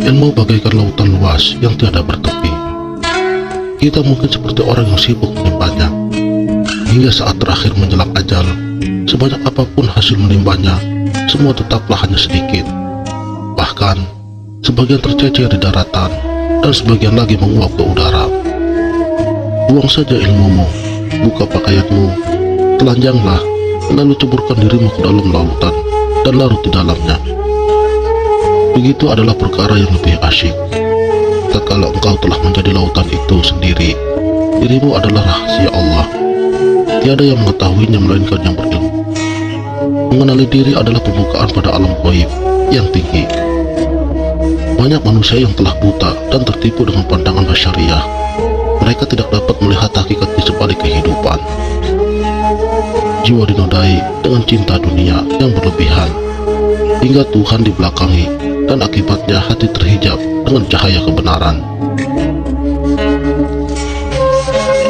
Ilmu bagaikan lautan luas yang tiada bertepi. Kita mungkin seperti orang yang sibuk menimbanya, hingga saat terakhir menjelang ajal, sebanyak apapun hasil menimbanya, semua tetaplah hanya sedikit. Bahkan, sebagian tercecer di daratan, dan sebagian lagi menguap ke udara. Buang saja ilmumu, buka pakaianmu, telanjanglah, lalu ceburkan dirimu ke dalam lautan, dan larut di dalamnya. Begitu adalah perkara yang lebih asyik. Tatkala engkau telah menjadi lautan itu sendiri, dirimu adalah rahasia Allah. Tiada yang mengetahuinya melainkan yang berilmu. Mengenali diri adalah pembukaan pada alam gaib yang tinggi. Banyak manusia yang telah buta dan tertipu dengan pandangan basyariah. Mereka tidak dapat melihat hakikat di sebalik kehidupan. Jiwa dinodai dengan cinta dunia yang berlebihan, hingga Tuhan dibelakangi, dan akibatnya hati terhijab dengan cahaya kebenaran.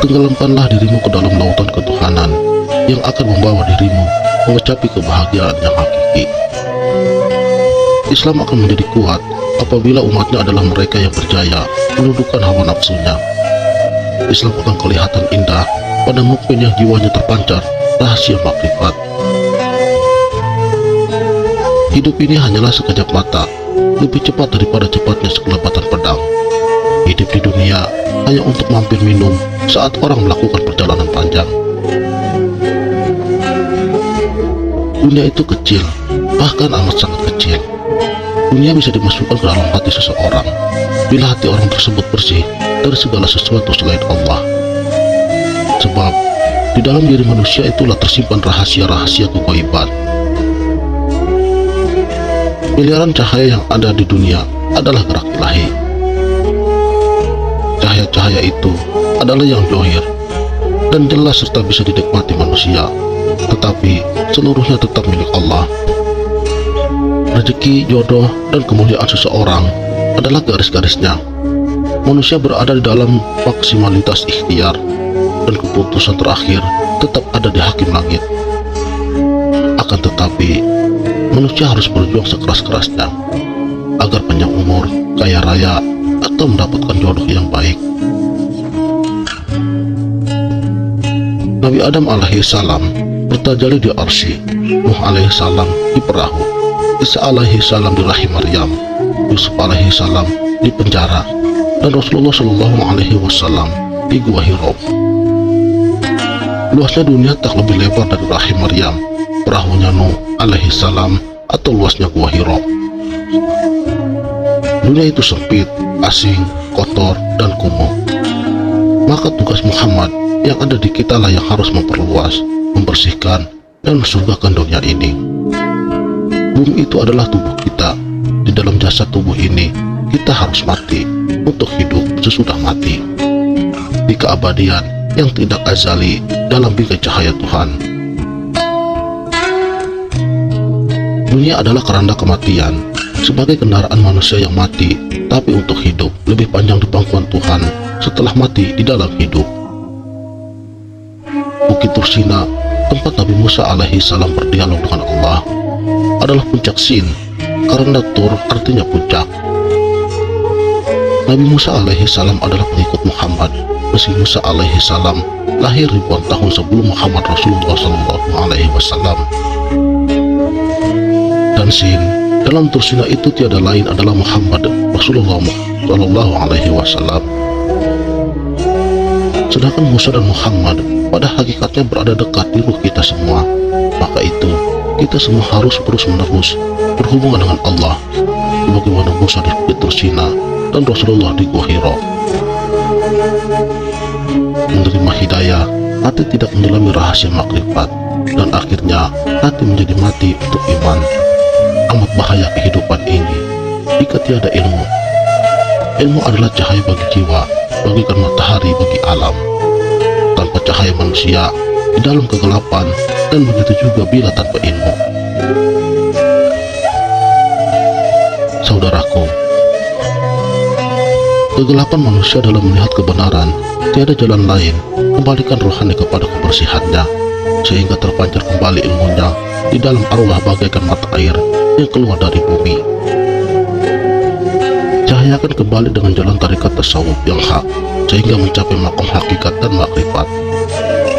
Tenggelamkanlah dirimu ke dalam lautan ketuhanan yang akan membawa dirimu mencapai kebahagiaan yang hakiki. Islam akan menjadi kuat apabila umatnya adalah mereka yang berjaya menundukkan hawa nafsunya. Islam akan kelihatan indah pada mukmin yang jiwanya terpancar rahasia makrifat. Hidup ini hanyalah sekejap mata, lebih cepat daripada cepatnya sekelebatan pedang. Hidup di dunia hanya untuk mampir minum saat orang melakukan perjalanan panjang. Dunia itu kecil, bahkan amat sangat kecil. Dunia bisa dimasukkan ke dalam hati seseorang bila hati orang tersebut bersih dari segala sesuatu selain Allah. Sebab di dalam diri manusia itulah tersimpan rahasia-rahasia kegaiban. Miliaran cahaya yang ada di dunia adalah gerak ilahi. Cahaya-cahaya itu adalah yang zahir dan jelas serta bisa dinikmati manusia, tetapi seluruhnya tetap milik Allah. Rezeki, jodoh, dan kemuliaan seseorang adalah garis-garisnya. Manusia berada di dalam maksimalitas ikhtiar, dan keputusan terakhir tetap ada di hakim langit. Akan tetapi, manusia harus berjuang sekeras-kerasnya agar panjang umur, kaya raya, atau mendapatkan jodoh yang baik. Nabi Adam alaihissalam bertajalli di arsy, Nuh alaihissalam di perahu, Isa alaihissalam di rahim Maryam, Yusuf alaihissalam di penjara, dan Rasulullah Shallallahu alaihi wasallam di Gua Hiro. Luasnya dunia tak lebih lebar dari rahim Maryam, perahunya Nuh alaihissalam, atau luasnya Gua Hiro. Dunia itu sempit, asing, kotor, dan kumuh. Maka tugas Muhammad yang ada di kita lah yang harus memperluas, membersihkan, dan mensurgakan dunia ini. Bumi itu adalah tubuh kita. Di dalam jasad tubuh ini, kita harus mati untuk hidup sesudah mati di keabadian yang tidak azali dalam bingkai cahaya Tuhan. Dunia adalah keranda kematian, sebagai kendaraan manusia yang mati, tapi untuk hidup lebih panjang di pangkuan Tuhan setelah mati di dalam hidup. Bukit Tursina, tempat Nabi Musa alaihissalam berdialog dengan Allah, adalah puncak Sin, karena Tur artinya puncak. Nabi Musa alaihissalam adalah pengikut Muhammad, meski Musa alaihissalam lahir ribuan tahun sebelum Muhammad Rasulullah Shallallahu alaihi wasallam. Dan Sin dalam Tursina itu tiada lain adalah Muhammad Rasulullah Shallallahu alaihi wasallam. Sedangkan Musa dan Muhammad pada hakikatnya berada dekat di ruh kita semua. Maka itu kita semua harus terus-menerus berhubungan dengan Allah, sebagaimana Musa di Bukit Tursina dan Rasulullah di Gua Hiro. Menerima hidayah, hati tidak menyelami rahasia makrifat, dan akhirnya hati menjadi mati untuk iman. Amat bahaya kehidupan ini jika tiada ilmu. Ilmu adalah cahaya bagi jiwa, bagikan matahari bagi alam. Tanpa cahaya manusia di dalam kegelapan, dan begitu juga bila tanpa ilmu. Saudaraku, kegelapan manusia dalam melihat kebenaran, tiada jalan lain kembalikan rohani kepada kebersihannya, sehingga terpancar kembali ilmunya di dalam arwah bagaikan mata air yang keluar dari bumi. Upayakan kembali dengan jalan tarekat tasawuf yang hak, sehingga mencapai makom hakikat dan makrifat.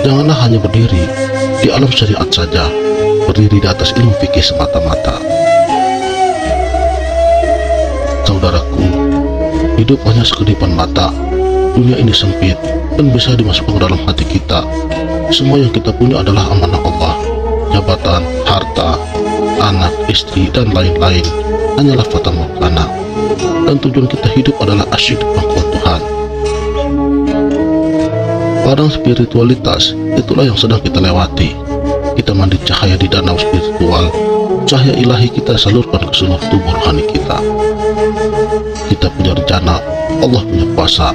Janganlah hanya berdiri di alam syariat saja, berdiri di atas ilmu fikih semata-mata. Saudaraku, hidup hanya sekedipan mata. Dunia ini sempit dan bisa dimasukkan dalam hati kita. Semua yang kita punya adalah amanah Allah. Jabatan, harta, anak, istri, dan lain-lain hanyalah fata morgana. Dan tujuan kita hidup adalah asyik di pangkuan Tuhan. Padang spiritualitas itulah yang sedang kita lewati. Kita mandi cahaya di danau spiritual. Cahaya ilahi kita salurkan ke seluruh tubuh rohani kita. Kita punya rencana, Allah punya kuasa,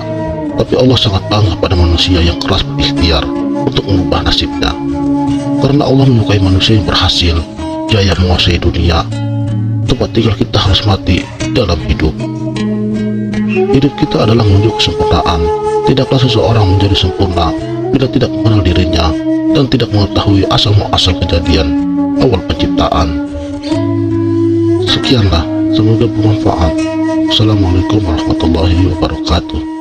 tapi Allah sangat bangga pada manusia yang keras berikhtiar untuk mengubah nasibnya. Karena Allah menyukai manusia yang berhasil, jaya menguasai dunia. Tempat tinggal kita harus mati dalam hidup. Hidup kita adalah menuju kesempurnaan. Tidaklah seseorang menjadi sempurna bila tidak mengenal dirinya dan tidak mengetahui asal-muasal kejadian awal penciptaan. Sekianlah, semoga bermanfaat. Assalamualaikum warahmatullahi wabarakatuh.